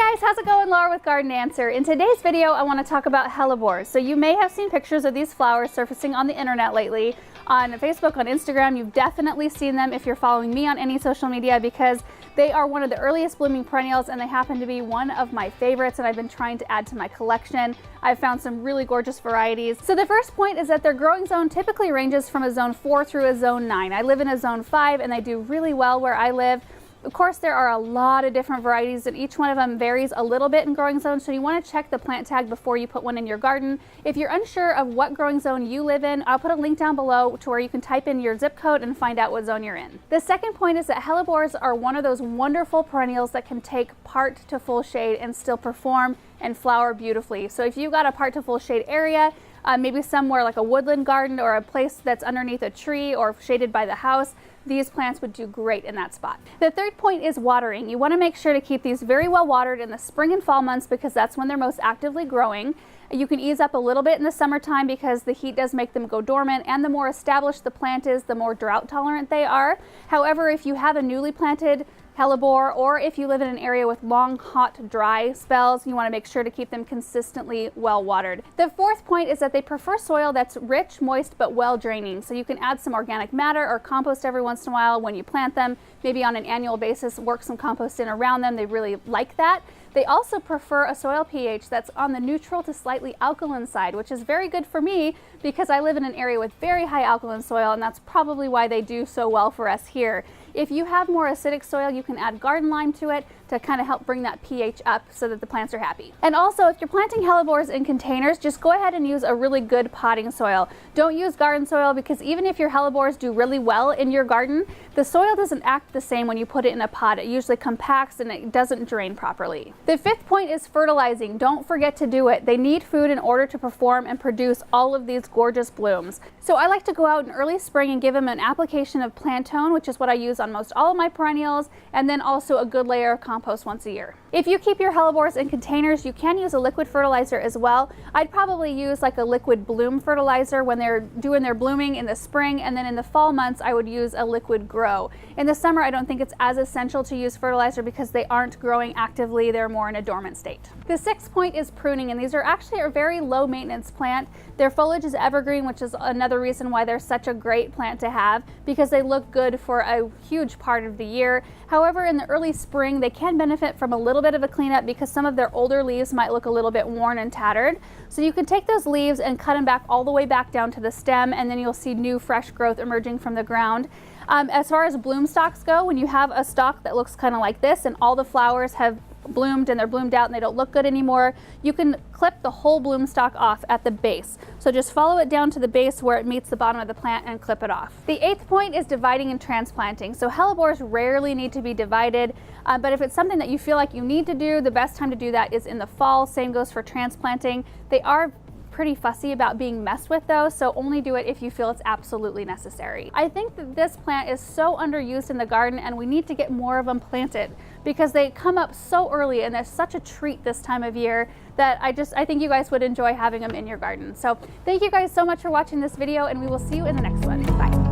guys, how's it going? Laura with Garden Answer. In today's video, I want to talk about hellebores. So you may have seen pictures of these flowers surfacing on the internet lately, on Facebook, on Instagram. You've definitely seen them if you're following me on any social media, because they are one of the earliest blooming perennials and they happen to be one of my favorites, and I've been trying to add to my collection. I've found some really gorgeous varieties. So the first point is that their growing zone typically ranges from a zone 4 through a zone 9. I live in a zone 5 and they do really well where I live. Of course, there are a lot of different varieties and each one of them varies a little bit in growing zone, so you want to check the plant tag before you put one in your garden. If you're unsure of what growing zone you live in, I'll put a link down below to where you can type in your zip code and find out what zone you're in. The second point is that hellebores are one of those wonderful perennials that can take part to full shade and still perform and flower beautifully. So if you've got a part to full shade area, maybe somewhere like a woodland garden or a place that's underneath a tree or shaded by the house, these plants would do great in that spot. The third point is watering. You want to make sure to keep these very well watered in the spring and fall months because that's when they're most actively growing. You can ease up a little bit in the summertime because the heat does make them go dormant, and the more established the plant is, the more drought tolerant they are. However, if you have a newly planted hellebore, or if you live in an area with long, hot, dry spells, you want to make sure to keep them consistently well watered. The fourth point is that they prefer soil that's rich, moist, but well draining. So you can add some organic matter or compost every once in a while when you plant them, maybe on an annual basis, work some compost in around them. They really like that. They also prefer a soil pH that's on the neutral to slightly alkaline side, which is very good for me because I live in an area with very high alkaline soil, and that's probably why they do so well for us here. If you have more acidic soil, you can add garden lime to it to kind of help bring that pH up so that the plants are happy. And also, if you're planting hellebores in containers, just go ahead and use a really good potting soil. Don't use garden soil, because even if your hellebores do really well in your garden, the soil doesn't act the same when you put it in a pot. It usually compacts and it doesn't drain properly. The fifth point is fertilizing. Don't forget to do it. They need food in order to perform and produce all of these gorgeous blooms. So I like to go out in early spring and give them an application of plant tone, which is what I use on most all of my perennials, and then also a good layer of compost once a year. If you keep your hellebores in containers, you can use a liquid fertilizer as well. I'd probably use like a liquid bloom fertilizer when they're doing their blooming in the spring, and then in the fall months I would use a liquid grow. In the summer, I don't think it's as essential to use fertilizer because they aren't growing actively, they're more in a dormant state. The sixth point is pruning, and these are actually a very low maintenance plant. Their foliage is evergreen, which is another reason why they're such a great plant to have, because they look good for a huge part of the year. However, in the early spring, they can benefit from a little bit of a cleanup because some of their older leaves might look a little bit worn and tattered. So you can take those leaves and cut them back all the way back down to the stem, and then you'll see new fresh growth emerging from the ground. As far as bloom stalks go, when you have a stalk that looks kind of like this and all the flowers have bloomed and they're bloomed out and they don't look good anymore, you can clip the whole bloom stalk off at the base. So just follow it down to the base where it meets the bottom of the plant and clip it off. The eighth point is dividing and transplanting. So hellebores rarely need to be divided, but if it's something that you feel like you need to do, the best time to do that is in the fall. Same goes for transplanting. They are pretty fussy about being messed with though, so only do it if you feel it's absolutely necessary. I think that this plant is so underused in the garden, and we need to get more of them planted because they come up so early and they're such a treat this time of year that I think you guys would enjoy having them in your garden. So thank you guys so much for watching this video, and we will see you in the next one. Bye.